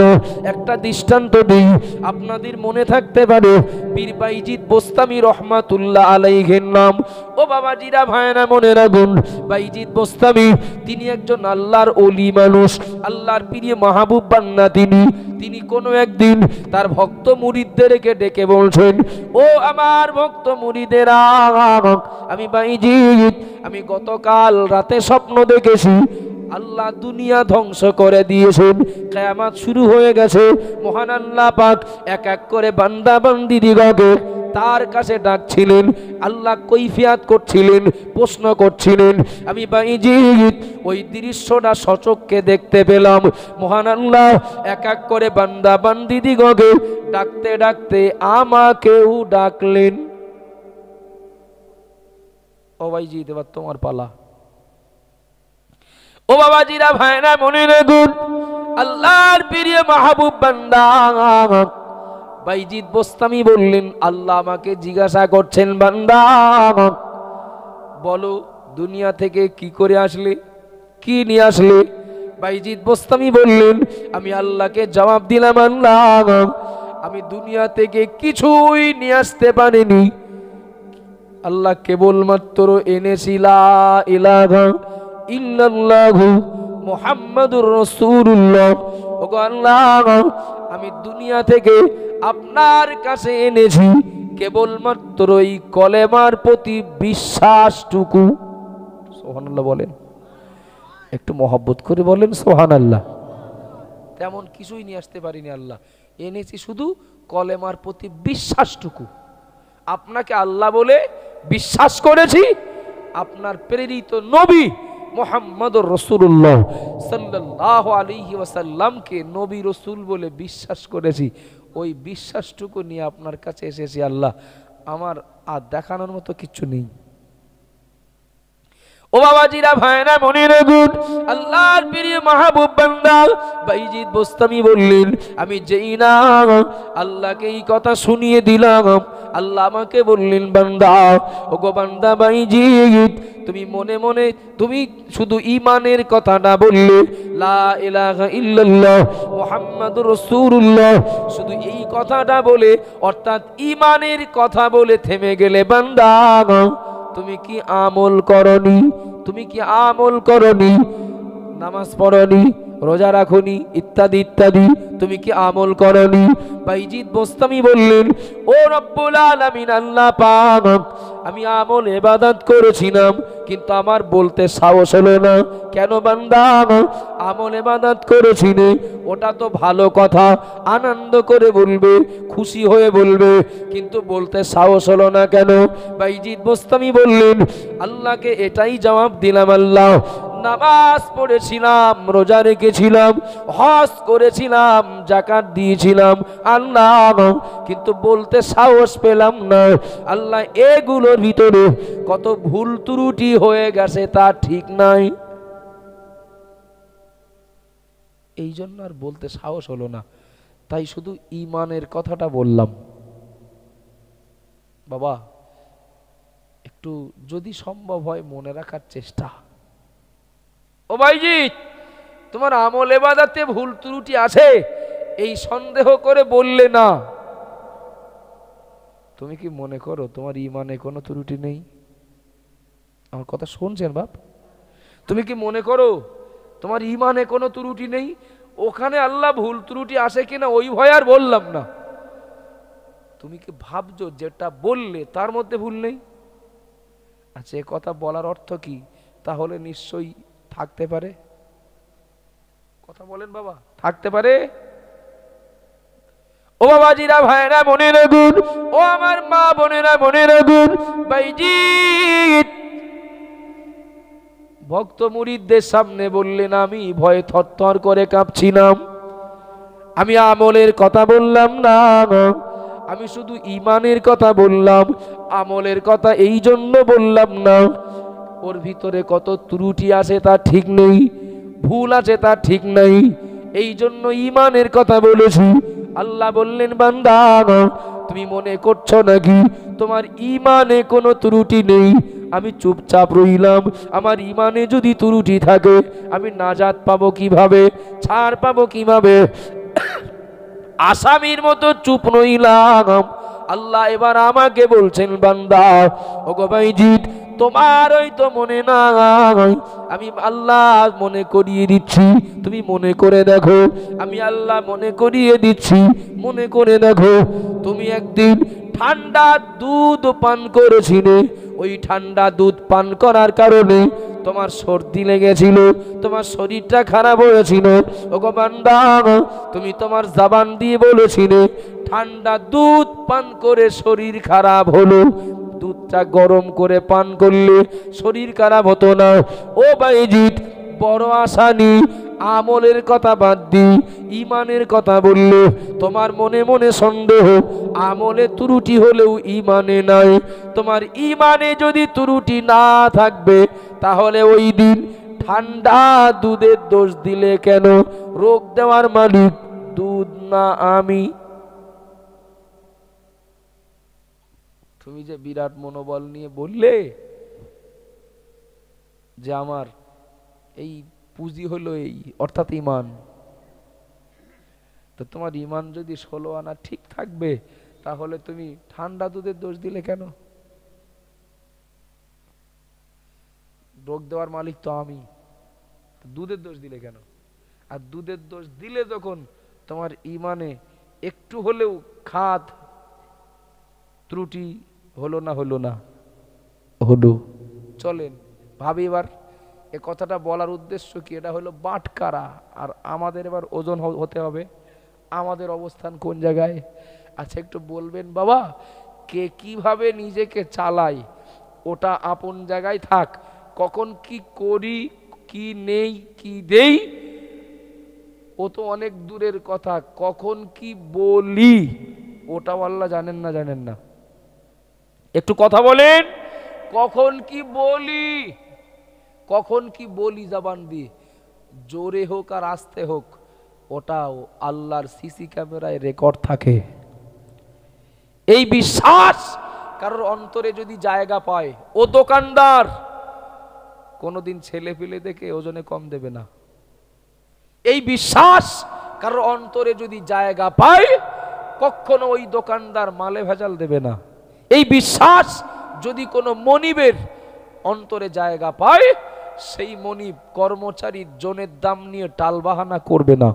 Speaker 1: একটা দৃষ্টান্ত দিই, আপনাদের মনে থাকতে পারে। পীর বাইজিদ বোস্তামি রহমাতুল্লাহ আলাইহির নাম। ও বাবা জিরা ভাইরা মনে রাখুন, বাইজিদ বোস্তামি তিনি একজন আল্লাহর ওলি মানুষ, আল্লাহর প্রিয় মাহবুব বান্দা। তিনি কোনো একদিন তার ভক্ত মুরিদদেরকে ডেকে বলছেন, ও আমার ভক্ত মুরিদেরা, আমি বাইজিদ, আমি গতকাল রাতে স্বপ্ন দেখেছি আল্লাহ দুনিয়া ধ্বংস করে দিয়েছেন, কিয়ামত শুরু হয়ে গেছে। মহান আল্লাহ পাক এক এক করে বান্দা বান্দিদিগকে তার কাছে ডাকছিলেন, আল্লাহ কৈফিয়াত করছিলেন, প্রশ্ন করছিলেন। আমি বাইজিদ ওই দৃশ্যটা সচক্ষে দেখতে পেলাম। মহান আল্লাহ এক এক করে বান্দা বান্দিদিগকে ডাকতে ডাকতে আমাকেও ডাকলেন। ও বাইজিদ, এবার তোমার পালা। ও বাবা জিরা ভাইরা মনে রাখুন, আল্লাহর প্রিয় মাহবুব বান্দা বাইজিদ বোস্তামি বললেন, আল্লাহ আমাকে জিজ্ঞাসা করছেন, বান্দা বলো দুনিয়া থেকে কি করে আসলে, কি নিয়ে আসলে? বাইজিদ বোস্তামি বললেন, আমি আল্লাহকে জবাব দিলাম, আল্লাহ আমি দুনিয়া থেকে কিছুই নিয়ে আসতে পারিনি, আল্লাহ কেবলমাত্র এনেছি লা ইলাহা ইল্লাল্লাহু মুহাম্মাদুর রাসূলুল্লাহ। ওগো আল্লাহ, আমি দুনিয়া থেকে আপনার কাছে এনেছি কেবলমাত্র এই কলেমার প্রতি বিশ্বাসটুকু। সুবহানাল্লাহ বলেন, একটু মহব্বত করে বলেন সুবহানাল্লাহ। তেমন কিছুই নিয়ে আসতে পারিনি আল্লাহ, এনেছি শুধু কলেমার প্রতি বিশ্বাসটুকু। আপনাকে আল্লাহ বলে বিশ্বাস করেছি, আপনার প্রেরিত নবী মুহাম্মদুর রাসূলুল্লাহ সাল্লাল্লাহু আলাইহি ওয়াসাল্লামকে নবী রাসূল বলে বিশ্বাস করেছি। ওই বিশ্বাসটুকু নিয়ে আপনার কাছে এসেছি আল্লাহ, আমার আর দেখানোর মতো কিছু নেই। ও বাবাজিরা, ভাইরা, মনিরা গুড, আল্লাহর প্রিয় মাহবুব বান্দা বাইজিদ বোস্তামি বললেন, আমি যেই না আল্লাহকে এই কথা শুনিয়ে দিলাম, আল্লাহ আমাকে বললেন, বান্দা, ও গো বান্দা বাইজিদ, তুমি মনে মনে তুমি শুধু ঈমানের কথাটা বললে, লা ইলাহা ইল্লাল্লাহ মুহাম্মাদুর রাসূলুল্লাহ, শুধু এই কথাটা বলে অর্থাৎ ঈমানের কথা বলে থেমে গেলে, বান্দা তুমি কি আমল করনি? তুমি কি আমল করনি? নামাজ পড়নি, রোজা রাখনি, ইত্যাদি ইত্যাদি, তুমি কি আমল করনি? বাইজিদ বোস্তামি বললেন, ও রব্বুল আলামিন, আল্লাহ পাক, আমি আমল ইবাদত করেছিলাম কিন্তু আমার বলতে সাহস হলো না। কেন বান্দা? আমল ইবাদত করেছিনে ওটা তো ভালো কথা, আনন্দ করে বলবে, খুশি হয়ে বলবে, কিন্তু বলতে সাহস হলো না কেন? বাইজিদ বোস্তামি বললেন, আল্লাহকে এটাই জবাব দিলাম, আল্লাহ, নামাজ পড়েছিলাম, রোজা রেখেছিলাম, হজ করেছিলাম, যাকাত দিয়েছিলাম আল্লাহ, কিন্তু বলতে সাহস পেলাম না আল্লাহ। এগুলোর ভিতরে কত ভুল ত্রুটি হয়ে গেছে তা ঠিক নাই, এই জন্য আর বলতে সাহস হলো না, তাই শুধু ঈমানের কথাটা বললাম। বাবা, একটু যদি সম্ভব হয় মনে রাখার চেষ্টা। ও ভাইজিৎ, তোমার আমল ইবাদতে ভুল ত্রুটি আছে এই সন্দেহ করে বললে না। তুমি কি মনে করো তোমার ঈমানে কোনো ত্রুটি নেই? আমার কথা শুনছেন বাপ? তুমি কি মনে করো তোমার ঈমানে কোনো ত্রুটি নেই? ওখানে আল্লাহ ভুল ত্রুটি আসে কিনা ওই ভয় আর বললাম না। তুমি কি ভাবছো যেটা বললে তার মধ্যে ভুল নেই? আচ্ছা, এ কথা বলার অর্থ কি? তাহলে নিশ্চয়ই থাকতে পারে। কথা বলেন বাবা, থাকতে পারে। ও বাবাজিরা, ভাইরা, বোনেরা গুণ, ও আমার মা বোনেরা, বোনেরা গুণ, বাইজিৎ ভক্ত মুরিদদের সামনে বললেন, আমি ভয়ে থরথর করে কাঁপছিলাম। আমি আমলের কথা বললাম না, আমি শুধু ঈমানের কথা বললাম। আমলের কথা এই জন্য বললাম না, ওর ভিতরে কত ত্রুটি আছে তা ঠিক নেই, ভুল আছে তা ঠিক নেই, এই জন্য ঈমানের কথা বলেছি। আল্লাহ বললেন, বান্দা, তুমি মনে করছো নাকি তোমার ঈমানে কোনো ত্রুটি নেই? আমি চুপচাপ রইলাম। আমার ঈমানে যদি ত্রুটি থাকে আমি নাজাত পাবো কিভাবে? ছাড় পাবো কিভাবে? আসামির মতো চুপ রইলাম। আল্লাহ এবার আমাকে বলছেন, বান্দা, ওগো বাইজিৎ, তোমার ওই তো মনে নাই, আমি আল্লাহ মনে করিয়ে দিচ্ছি, তুমি মনে করে দেখো। আমি আল্লাহ মনে করিয়ে দিচ্ছি, মনে করে দেখো। তুমি একদিন ঠান্ডা দুধ পান করেছিলে, ওই ঠান্ডা দুধ পান করার কারণে তোমার সর্দি লেগেছিল, তোমার শরীরটা খারাপ হয়েছিল। ওগো বান্দা, তুমি তোমার জবান দিয়ে বলেছিলে ঠান্ডা দুধ পান করে শরীর খারাপ হলো, দুধটা গরম করে পান করলে শরীর খারাপ হতো না। ও বাইজিৎ, বড় আসানি, আমলের কথা বাদ দি ঈমানের কথা বললে তোমার মনে মনে সন্দেহ, আমলে ত্রুটি হলেও ঈমানে নাই। তোমার ঈমানে যদি ত্রুটি না থাকবে তাহলে ওই দিন ঠান্ডা দুধের দোষ দিলে কেন? রোগ দেওয়ার মালিক দুধ না আমি? তুমি যে বিরাট মনোবল নিয়ে বললে যে আমার এই পুঁজি হলো এই, অর্থাৎ ঈমান, তো তোমার ঈমান যদি 16 আনা ঠিক থাকবে তাহলে তুমি ঠান্ডা দুধের দোষ দিলে কেন? রোগ দেওয়ার মালিক তো আমি। দুধের দোষ দিলে কেন? আর দুধের দোষ দিলে যখন তোমার ইমানে একটু হলেও খাদ ত্রুটি হলো না হলো। চলেন ভাবি এবার এ কথাটা বলার উদ্দেশ্য কি? এটা হলো বাটকারা, আর আমাদের এবার ওজন হতে হবে। আমাদের অবস্থান কোন জায়গায়? আচ্ছা একটু বলবেন বাবা, কে কিভাবে নিজেকে চালায় ওটা আপন জায়গায় থাক, কখন কি করি কি নেই কি দেই ও তো অনেক দূরের কথা, কখন কি বলি ওটাও আল্লাহ জানেন না? একটু কথা বলেন, কখন কি বলি জবান দিয়ে, জোরে হোক আর আস্তে হোক, ওটাও আল্লাহর সিসি ক্যামেরায় রেকর্ড থাকে। এই বিশ্বাস কারোর অন্তরে যদি জায়গা পায়, ও দোকানদার কোনোদিন ছেলে পেলে দেখে ওজনে কম দেবে না। এই বিশ্বাস কারোর অন্তরে যদি জায়গা পায়, কখনো ওই দোকানদার মালে ভেজাল দেবে না। এই বিশ্বাস যদি কোনো মনিবের অন্তরে জায়গা পায়, সেই মনিব কর্মচারীর জনের দাম নিয়ে টালবাহানা করবে না।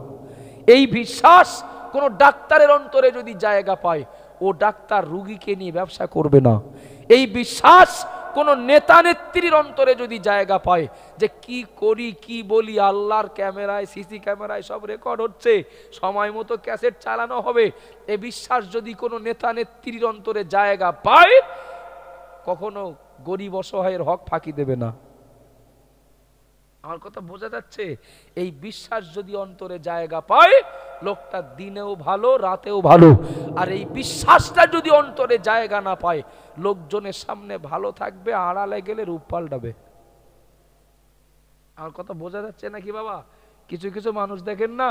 Speaker 1: এই বিশ্বাস কোনো ডাক্তারের অন্তরে যদি জায়গা পায়, ও ডাক্তার রুগীকে নিয়ে ব্যবসা করবে না। এই বিশ্বাস কোন নেতা নেত্রীর অন্তরে যদি জায়গা পায়, যে কি করি কি বলি আল্লাহর ক্যামেরায় সিসি ক্যামেরায় সব রেকর্ড হচ্ছে, সময় মতো ক্যাসেট চালানো হবে, এই বিশ্বাস যদি কোনো নেতা নেত্রীর অন্তরে জায়গা পায়, কখনো গরিব অসহায়ের হক ফাঁকি দেবে না। আমার কথা বোঝা যাচ্ছে? এই বিশ্বাস যদি অন্তরে জায়গা পায়, লোকটা দিনেও ভালো রাতেও ভালো। আর এই বিশ্বাসটা যদি অন্তরে জায়গা না পায়, লোকজনের সামনে ভালো থাকবে, আড়ালে গেলে রূপ পাল্টাবে। আমার কথা বোঝা যাচ্ছে নাকি বাবা? কিছু কিছু মানুষ দেখেন না,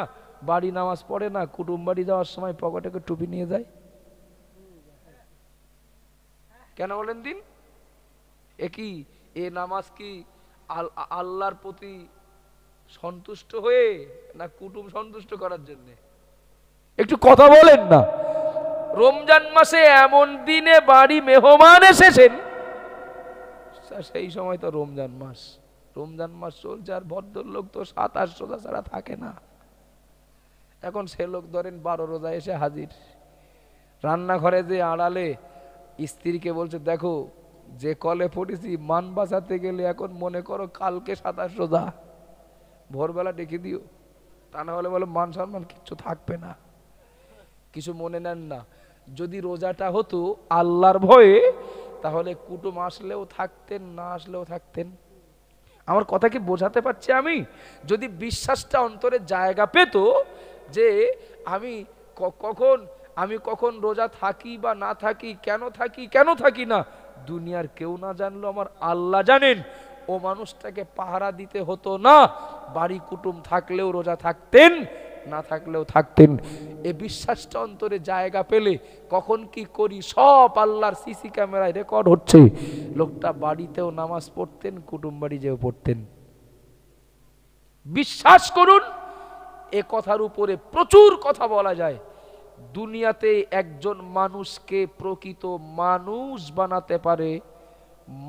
Speaker 1: বাড়ি নামাজ পড়ে না, কুটুম বাড়ি যাওয়ার সময় পকেটে টুপি নিয়ে যায়। কেন বলেন দিন? একই এ নামাজ কি আল্লাহর প্রতি সন্তুষ্ট হয়ে না কুটুম সন্তুষ্ট করার জন্য? একটু কথা বলেন না। রমজান মাসে এমন দিনে বাড়ি মেহমান এসেছেন, সেই সময় তো রমজান মাস চলছে, আর ভদ্রলোক তো 27 রোজা ছাড়া থাকে না। এখন সে লোক ধরেন 12 রোজা এসে হাজির, রান্নাঘরে যে আড়ালে স্ত্রীকে বলছে, দেখো যে কলে পড়েছি মান বাঁচাতে গেলে এখন মনে করো কালকে 27 রোজা, ভোরবেলা ডেকে দিও, তা না হলে বলে মান সম্মান কিচ্ছু থাকবে না। কিছু মনে নেন না, যদি রোজাটা হতো আল্লাহর ভয়ে, তাহলে কুটুম আসলেও থাকতেন, না আসলেও থাকতেন। আমার কথা কি বোঝাতে পারছি আমি? যদি বিশ্বাসটা অন্তরে জায়গা পেত যে আমি কখন রোজা থাকি বা না থাকি, কেন থাকি না, দুনিয়ার কেউ না জানলো আমার আল্লাহ জানেন, ও মানুষটাকে পাহারা দিতে হতো না। বাড়ি কুটুম থাকলেও রোজা থাকতেন, না থাকলেও থাকতেন। এ বিশ্বাসটা অন্তরে জায়গা পেলে কখন কি করি সব আল্লাহর সিসি ক্যামেরায় রেকর্ড হচ্ছে। লোকটা বাড়িতেও নামাজ পড়তেন, কুটুম বাড়ি যেও পড়তেন। বিশ্বাস করুন, এ কথার উপরে প্রচুর কথা বলা যায়। দুনিয়াতে একজন মানুষকে প্রকৃত মানুষ বানাতে পারে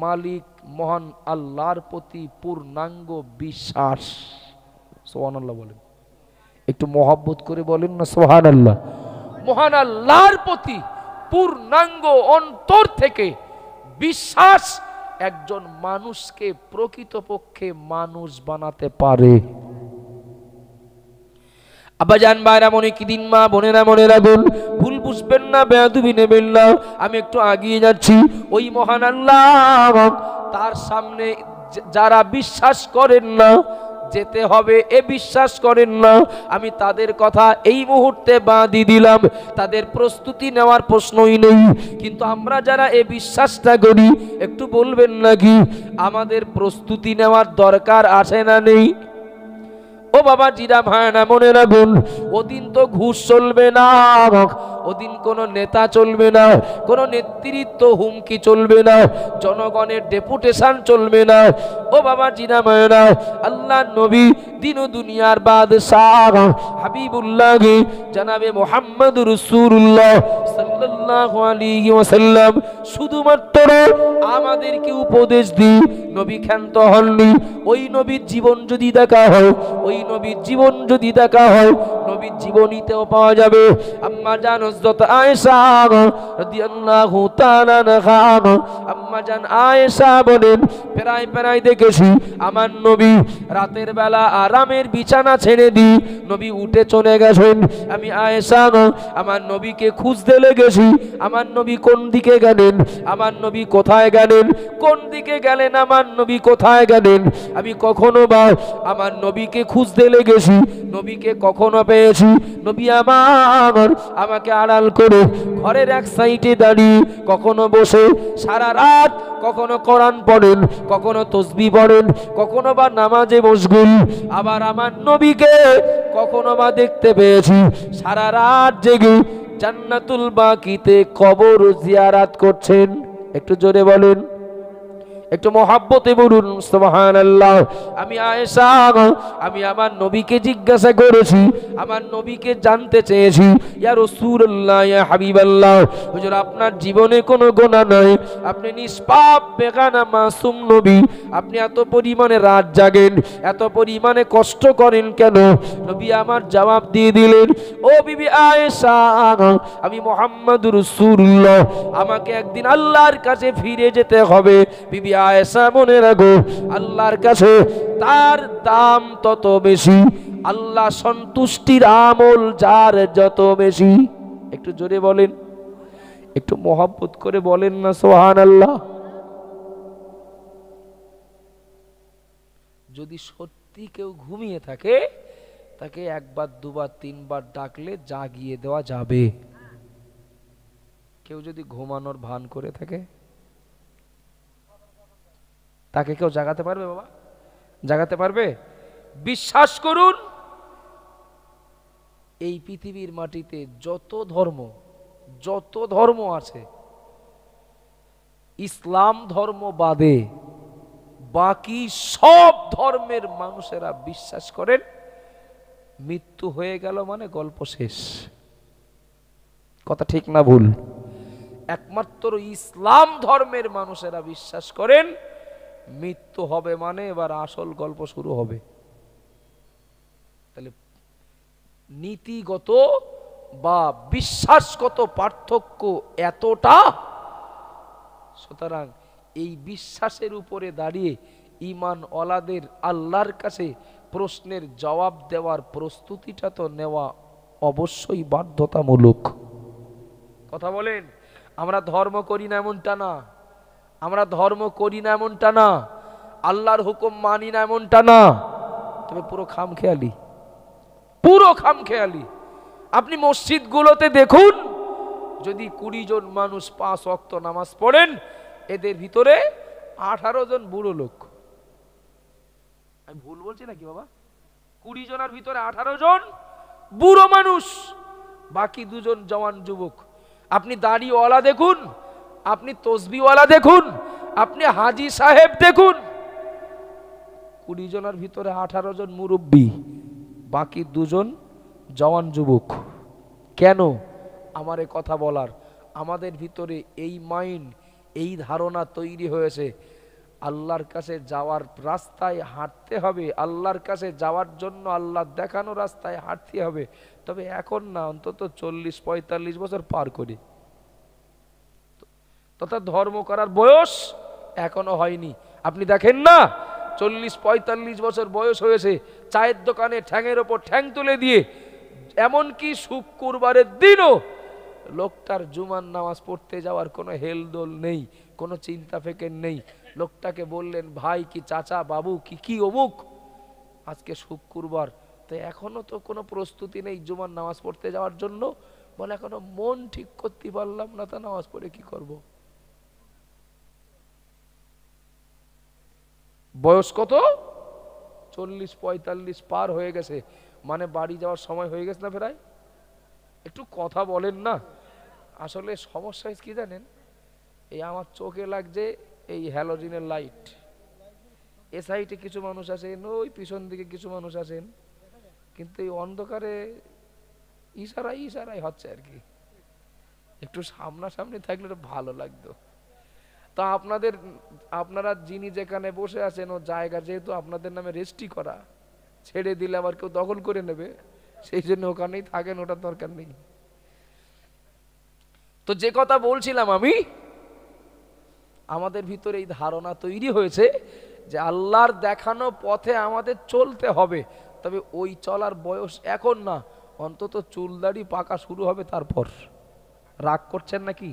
Speaker 1: মালিক মহান আল্লাহর প্রতি পূর্ণাঙ্গ বিশ্বাস। সুবহানাল্লাহ বলেন, একটু মহব্বত করে বলেন না সুবহানাল্লাহ। মহান আল্লাহর প্রতি পূর্ণাঙ্গ অন্তর থেকে বিশ্বাস একজন মানুষকে প্রকৃতপক্ষে মানুষ বানাতে পারে। আব্বাজান ভাইরা, মনে কি দিন, মা বোনেরা মনে রাখুন, ভুল বুঝবেন না, বেয়াদবি নেবেন না। আমি একটু আগিয়ে যাচ্ছি। ওই মহান আল্লাহ, তার সামনে যারা বিশ্বাস করেন না যেতে হবে এ বিশ্বাস করেন না, আমি তাদের কথা এই মুহূর্তে বাদ দিলাম, তাদের প্রস্তুতি নেওয়ার প্রশ্নই নেই। কিন্তু আমরা যারা এ বিশ্বাসটা করি, একটু বলবেন নাকি আমাদের প্রস্তুতি নেওয়ার দরকার আছে না নেই? ও বাবা জিরা ভাইনা মনে রাখুন, ওদিন তো ঘুষ চলবে না, ওদিন কোন নেতা চলবে না, কোন নেতৃত্ব হুমকি চলবে না, জনগণের ডেপুটেশন চলবে না। ও বাবা জিরা ভাইনা, আল্লাহ নবী দিন ও দুনিয়ার বাদশাহ হাবিবুল্লাহ জনাবে মুহাম্মদ রাসূলুল্লাহ সাল্লাল্লাহু সাল্লাল্লাহু আলাইহি ওয়াসাল্লাম শুধুমাত্র আমাদেরকে উপদেশ দিয়ে নবী ক্ষান্ত হননি। ওই নবীর জীবন যদি দেখা হয়, ওই নবীর জীবন যদি দেখা হয়, নবীর জীবনীতেও পাওয়া যাবে আম্মা জান হযরত আয়েশা রাদিয়াল্লাহু তাআলা আনহা, আম্মা জান আয়েশা বলেন প্রায় প্রায় দেখেছি আমার নবী রাতের বেলা আরামের বিছানা ছেড়ে দি নবী উঠে চলে গেছেন। আমি আয়েশা আমার নবীকে খুঁজতে লেগেছি, আমার নবী কোন দিকে গেলেন, আমার নবী কোথায় গেলেন, কোন দিকে গেলেন, আমার নবী কোথায় গেলেন। আমি কখনো বা আমার নবীকে খুঁজতে লেগেছি, নবীকে কখনো পেয়েছি নবী আমার আমাকে আড়াল করে ঘরের এক সাইডে দাঁড়িয়ে কখনো বসে সারা রাত, কখনো কোরআন পড়েন, কখনো তসবিহ পড়েন, কখনো বা নামাজে মশগুল। আবার আমার নবীকে কখনো বা দেখতে পেয়েছি সারা রাত জেগে জান্নাতুল বাকিতে কবর জিয়ারাত করছেন। একটু জোরে বলেন, একটু মহাব্বতে বলুন সুবহানাল্লাহ। আমি আয়েশা আমি আমার নবীকে জিজ্ঞাসা করেছি, আমার নবীকে জানতে চেয়েছি, ইয়া রাসূলুল্লাহ ইয়া হাবিবাল্লাহ, হুজুর আপনার জীবনে কোনো গুনাহ নাই, আপনি নিষ্পাপ বেগানা মাসুম নবী, আপনি এত পরিমাণে রাত জাগেন, এত পরিমাণে কষ্ট করেন কেন? নবী আমার জবাব দিয়ে দিলেন, ও বিবি আয়েশা, আমি মুহাম্মদুর রাসূলুল্লাহ, আমাকে একদিন আল্লাহর কাছে ফিরে যেতে হবে। বিবি আয়েশা মনে রাখো, আল্লাহর কাছে তার দাম তত বেশি, আল্লাহ সন্তুষ্টির আমল যার যত বেশি। একটু জোরে বলেন, একটু মহব্বত করে বলেন না সুবহানাল্লাহ। যদি সত্যি কেউ ঘুমিয়ে থাকে তাকে একবার দুবার তিনবার ডাকলে জাগিয়ে দেওয়া যাবে। কেউ যদি ঘুমানোর ভান করে থাকে তাকে কেউ জাগাতে পারবে? বাবা জাগাতে পারবে? বিশ্বাস করুন, এই পৃথিবীর মাটিতে যত ধর্ম আছে, ইসলাম ধর্ম বাদে বাকি সব ধর্মের মানুষেরা বিশ্বাস করেন মৃত্যু হয়ে গেল মানে গল্প শেষ। কথা ঠিক না ভুল? একমাত্র ইসলাম ধর্মের মানুষেরা বিশ্বাস করেন মৃত্যু হবে মানে এবার আসল গল্প শুরু হবে। তাহলে নীতিগত বা বিশ্বাসগত পার্থক্য এতটা। সুতরাং এই বিশ্বাসের উপরে দাঁড়িয়ে ঈমান ওয়ালাদের আল্লাহর কাছে প্রশ্নের জবাব দেওয়ার প্রস্তুতিটা তো নেওয়া অবশ্যই বাধ্যতামূলক। কথা বলেন। আমরা ধর্ম করি না এমনটা না, আমরা ধর্ম করি না এমনটা না, আল্লাহর হুকুম মানি না এমনটা না, তবে পুরো খামখেয়ালি, পুরো খামখেয়ালি। আপনি মসজিদগুলোতে দেখুন, যদি 20 জন মানুষ 5 ওয়াক্ত নামাজ পড়েন, এদের ভিতরে 18 জন বুড়ো লোক। আমি ভুল বলছি নাকি বাবা? 20 জনের ভিতরে 18 জন বুড়ো মানুষ, বাকি 2 জন জওয়ান যুবক। আপনি দাড়িওয়ালা দেখুন, আপনি তসবিওয়ালা দেখুন, আপনি হাজি সাহেব দেখুন, 20 জনের ভিতরে 18 জন মুরব্বী, বাকি 2 জন জওয়ান যুবক। কেন আমার এই কথা বলার? আমাদের ভিতরে এই মাইন্ড, এই ধারণা তৈরি হয়েছে আল্লাহর কাছে যাওয়ার রাস্তায় হাঁটতে হবে, আল্লাহর কাছে যাওয়ার জন্য আল্লাহ দেখানো রাস্তায় হাঁটতে হবে। তবে এখন না, অন্তত 40-45 বছর পার করি, তথা ধর্ম করার বয়স এখনো হয়নি। আপনি দেখেন না, 40-45 বছর বয়স হয়েছে, চায়ের দোকানে ঠ্যাঙের ওপর ঠ্যাং তুলে দিয়ে, এমনকি শুক্রবারের দিনও লোকটার জুমার নামাজ পড়তে যাওয়ার কোনো হেলদোল নেই, কোনো চিন্তা ফেকের নেই। লোকটাকে বললেন, ভাই কি চাচা বাবু কি অমুক, আজকে শুক্রবার, তো এখনো তো কোনো প্রস্তুতি নেই জুমার নামাজ পড়তে যাওয়ার জন্য। বলে এখনো মন ঠিক করতে পারলাম না, তা নামাজ পড়ে কি করব? বয়স কত? 40-45 পার হয়ে গেছে, মানে বাড়ি যাওয়ার সময় হয়ে গেছে না ফেরাই? একটু কথা বলেন না। আসলে সমস্যা কি জানেন? এই আমার চোখে লাগছে এই হ্যালোজিনের লাইট, এ সাইডে কিছু মানুষ আছেন, ওই পিছন দিকে কিছু মানুষ আছেন, কিন্তু এই অন্ধকারে ইশারাই হচ্ছে আর কি। একটু সামনাসামনি থাকলে একটু ভালো লাগতো। তা আপনারা যিনি যেখানে বসে আছেন ও জায়গা যেহেতু আপনাদের নামে রেজিস্ট্রি করা, ছেড়ে দিলে আবার কেউ দখল করে নেবে, সেই জন্য ওখানেই থাকেন, ওটার দরকার নেই। তো যে কথা বলছিলাম আমি, আমাদের ভিতরে এই ধারণা তৈরি হয়েছে যে আল্লাহর দেখানো পথে আমাদের চলতে হবে, তবে ওই চলার বয়স এখন না, অন্তত চুলদাড়ি পাকা শুরু হবে তারপর। রাগ করছেন নাকি?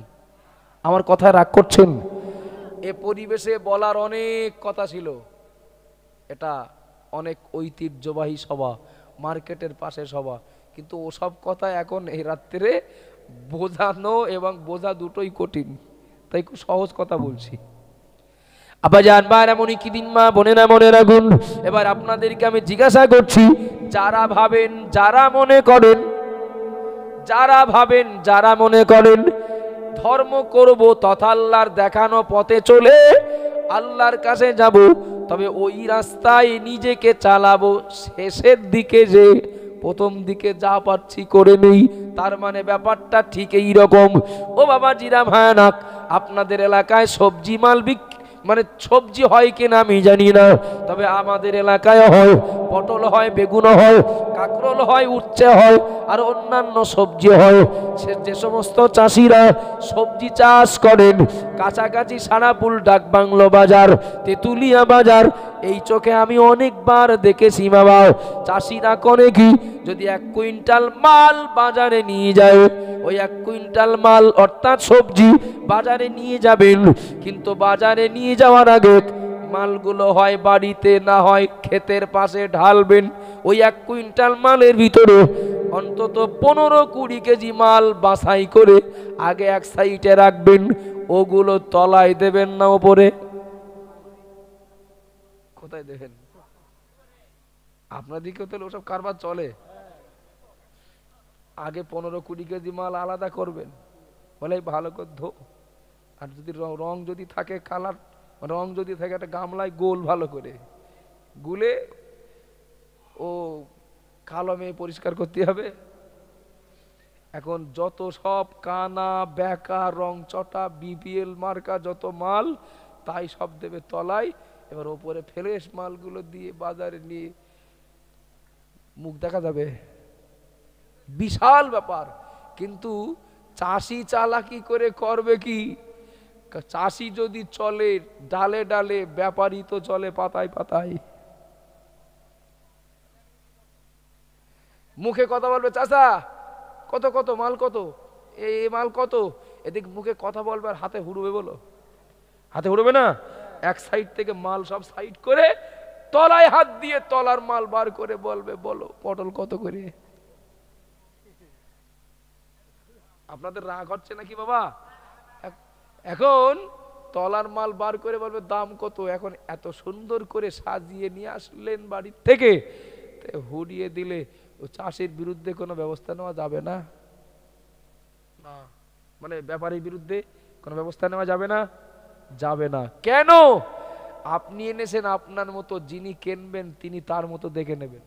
Speaker 1: আমার কথায় রাগ করছেন? এ পরিবেশে বলার অনেক কথা ছিল, এটা অনেক ঐতিহ্যবাহী সভা, মার্কেটের পাশে সভা, কিন্তু ওসব কথা এখন এই রাত্রে বোঝানো এবং বোঝা দুটোই কঠিন, তাই খুব সহজ কথা বলছি। আব্বাজান ভাই এমনই কি দিন মা বোনেরা মনে রাখুন। এবার আপনাদেরকে আমি জিজ্ঞাসা করছি, যারা ভাবেন, যারা মনে করেন, যারা মনে করেন ধর্ম করব তথা আল্লাহর দেখানো পথে চলে আল্লাহর কাছে যাব, তবে ওই রাস্তায় নিজেকে চালাবো, শেষের দিকে যে প্রথম দিকে যা পারছি করে নেই, তার মানে ব্যাপারটা ঠিক এই রকম। ও বাবা জিরা ভয়ানক, আপনাদের এলাকায় সবজি মাল মানে সবজি হয় কিনা আমি জানি না, তবে আমাদের এলাকায় হয়, পটল হয়, বেগুন হয়, কাঁকরোল হয়, উচ্ছে হয়, আর অন্যান্য সবজি হয়। যে সমস্ত চাষিরা সবজি চাষ করেন, কাছাকাছি সারাপুল ডাকবাংলো বাজার, তেতুলিয়া বাজার, এই চোখে আমি অনেকবার দেখেছি বাবা। চাষিরা করে কি, যদি 1 কুইন্টাল মাল বাজারে নিয়ে যায়, ওই 1 কুইন্টাল মাল অর্থাৎ সবজি বাজারে নিয়ে যাবেন, কিন্তু বাজারে নিয়ে যাওয়ার আগে মালগুলো হয় বাড়িতে, না হয় ক্ষেতের পাশে ঢালবেন। ওই 1 কুইন্টাল মালের ভিতরে অন্তত 15-20 কেজি মাল বাছাই করে আগে এক সাইডে রাখবেন, ওগুলো তলায় দেবেন না উপরে। কোথায় দেখেন আপনাদিকেও তাহলে ওসব কারবার চলে? আগে 15-20 কেজি মাল আলাদা করবেন, বলে ভালো করে ধো, আর যদি রং যদি থাকে, কালার রং যদি থাকে, একটা গামলায় গোল ভালো করে গুলে ও কালমে পরিষ্কার করতে হবে। এখন যত সব কানা বেকা রং চটা বিপিএল মার্কা যত মাল, তাই সব দেবে তলায়, এবার ওপরে ফ্রেশ মালগুলো দিয়ে বাজারে নিয়ে মুখ দেখা যাবে, বিশাল ব্যাপার। কিন্তু চাষি চালাকি করে করবে কি, চাষি যদি চলে ডালে ডালে, ব্যাপারী তো চলে পাতায় পাতায়। মুখে কথা বলবে, চাচা কত কত মাল কত, এই মাল কত, এদিক মুখে কথা বলবে আর হাতে হুড়বে, বলো হাতে হুড়বে না? এক সাইড থেকে মাল সব সাইড করে তলায় হাত দিয়ে তলার মাল বার করে বলবে, বলো পটল কত করে। আপনাদের রাগ হচ্ছে নাকি বাবা? এখন তলার মাল বার করে বলবে দাম কত। এখন এত সুন্দর করে সাজিয়ে নিয়ে আসলেন বাড়ির থেকে, হুড়িয়ে দিলে ও চাষের বিরুদ্ধে কোনো ব্যবস্থা নেওয়া যাবে না? না, মানে ব্যাপারীর বিরুদ্ধে কোনো ব্যবস্থা নেওয়া যাবে না? যাবে না। কেন? আপনি এনেছেন আপনার মতো, যিনি কিনবেন তিনি তার মতো দেখে নেবেন।